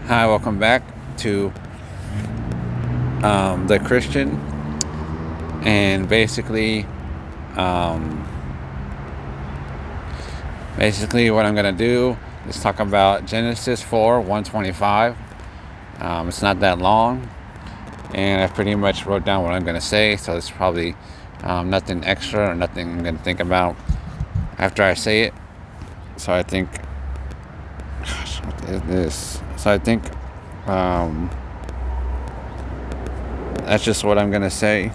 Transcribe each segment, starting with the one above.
Hi, welcome back to The Christian. And um, basically, what I'm going to do is talk about Genesis 4 125. It's not that long, and I pretty much wrote down what I'm going to say, so it's probably nothing extra or nothing I'm going to think about after I say it. So I think, gosh, what is this? So I think that's just what I'm going to say.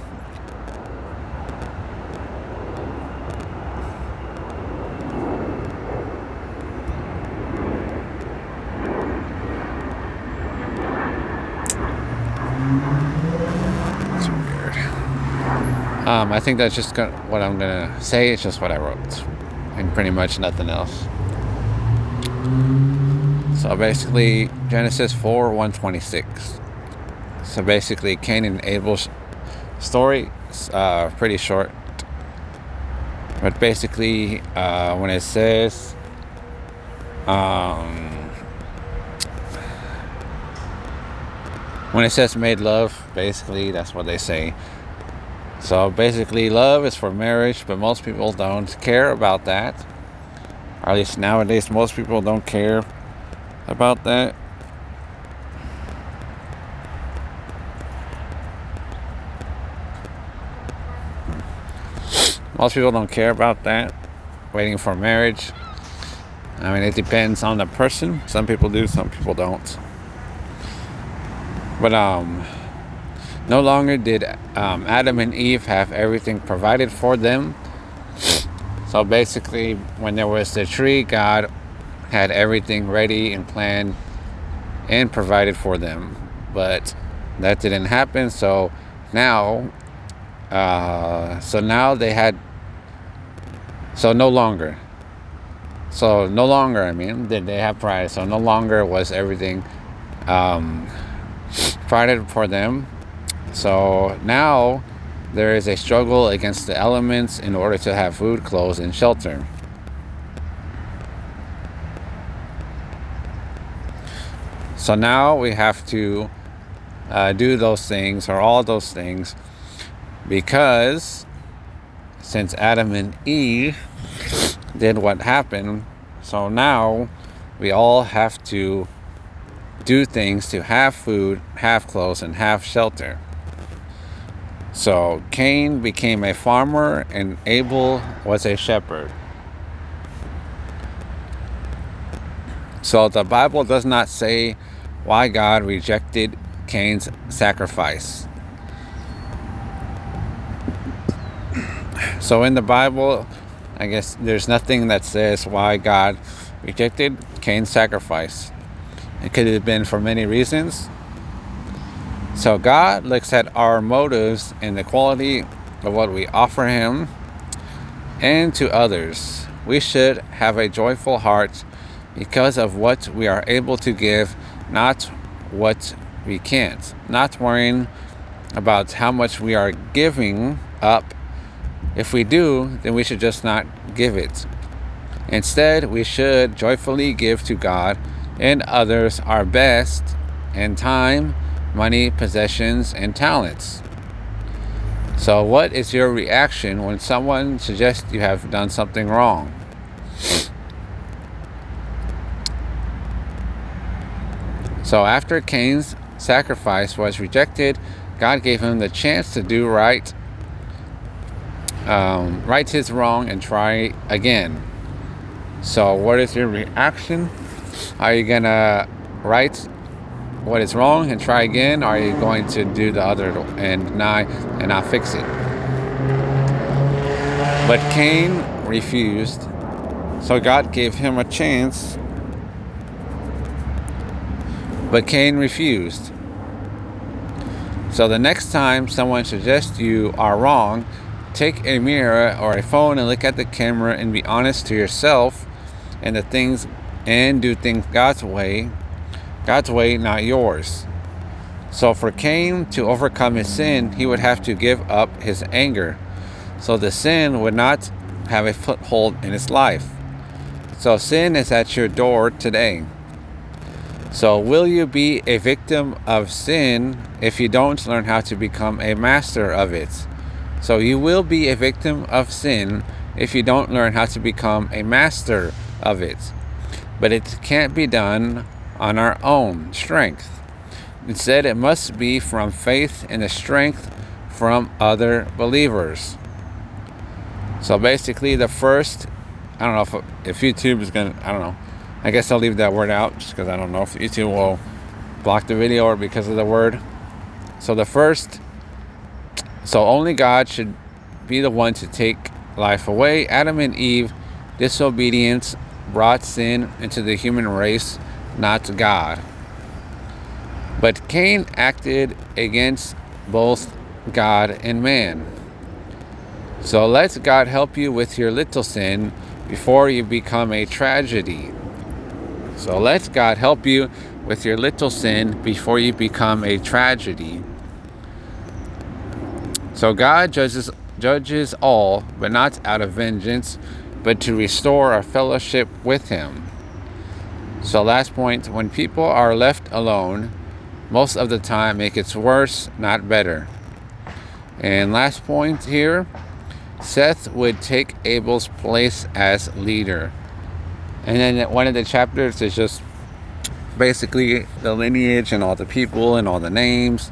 It's weird. I think that's just what I'm gonna say. It's just what I wrote, and pretty much nothing else. So basically, Genesis 4 126. So basically, Cain and Abel's story is pretty short, but basically, when it says, um, made love, basically that's what they say. So basically, love is for marriage, but most people don't care about that. Or at least nowadays, most people don't care about that. Most people don't care about that. Waiting for marriage. I mean, it depends on the person. Some people do, some people don't. But no longer did Adam and Eve have everything provided for them. So basically, when there was the tree, God had everything ready and planned and provided for them. But that didn't happen. So now they had. So no longer. I mean, did they have pride? So no longer was everything provided for them. So now there is a struggle against the elements in order to have food, clothes, and shelter. So now we have to do those things, or all those things, because since Adam and Eve did what happened, so now we all have to do things to have food, have clothes, and have shelter. So Cain became a farmer and Abel was a shepherd. So the Bible does not say why God rejected Cain's sacrifice. So in the Bible, I guess there's nothing that says why God rejected Cain's sacrifice. It could have been for many reasons. So God looks at our motives and the quality of what we offer Him and to others. We should have a joyful heart because of what we are able to give, not what we can't. Not worrying about how much we are giving up. If we do, then we should just not give it. Instead, we should joyfully give to God and others our best in time, money, possessions, and talents. So what is your reaction when someone suggests you have done something wrong? So after Cain's sacrifice was rejected, God gave him the chance to do right his wrong and try again. So what is your reaction? Are you gonna right what is wrong and try again, or are you going to do the other and not fix it? But Cain refused, so God gave him a chance, but Cain refused. So the next time someone suggests you are wrong, take a mirror or a phone and look at the camera and be honest to yourself and do things God's way, not yours. So for Cain to overcome his sin, he would have to give up his anger. So the sin would not have a foothold in his life. So sin is at your door today. So, will you be a victim of sin if you don't learn how to become a master of it? So, you will be a victim of sin if you don't learn how to become a master of it. But it can't be done on our own strength. Instead, it must be from faith and the strength from other believers. So basically, the first, I don't know if YouTube is going to, I don't know. I guess I'll leave that word out just because I don't know if YouTube will block the video or because of the word. So only God should be the one to take life away. Adam and Eve, disobedience brought sin into the human race, not God. But Cain acted against both God and man. So let God help you with your little sin before you become a tragedy. So let God help you with your little sin before you become a tragedy. So God judges all, but not out of vengeance, but to restore our fellowship with Him. So last point, when people are left alone, most of the time it gets worse, not better. And last point here, Seth would take Abel's place as leader. And then one of the chapters is just basically the lineage and all the people and all the names.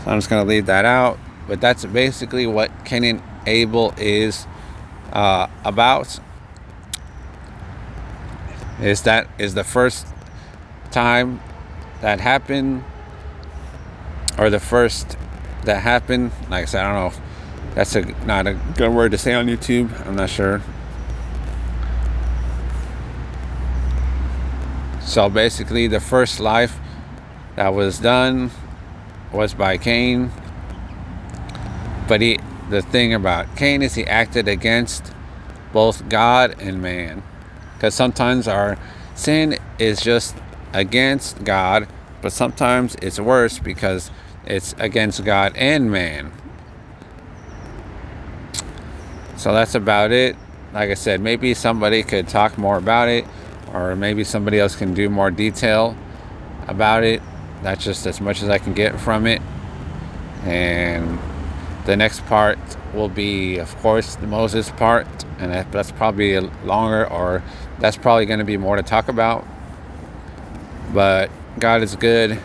So I'm just going to leave that out. But that's basically what Cain and Abel is about. Is the first time that happened, or the first that happened. Like I said, I don't know if that's not a good word to say on YouTube. I'm not sure. So basically, the first life that was done was by Cain. But the thing about Cain is he acted against both God and man. Because sometimes our sin is just against God, but sometimes it's worse because it's against God and man. So that's about it. Like I said, maybe somebody could talk more about it, or maybe somebody else can do more detail about it. That's just as much as I can get from it. And the next part will be, of course, the Moses part, and that's probably longer, or that's probably going to be more to talk about. But God is good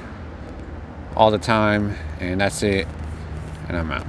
all the time, and that's it, and I'm out.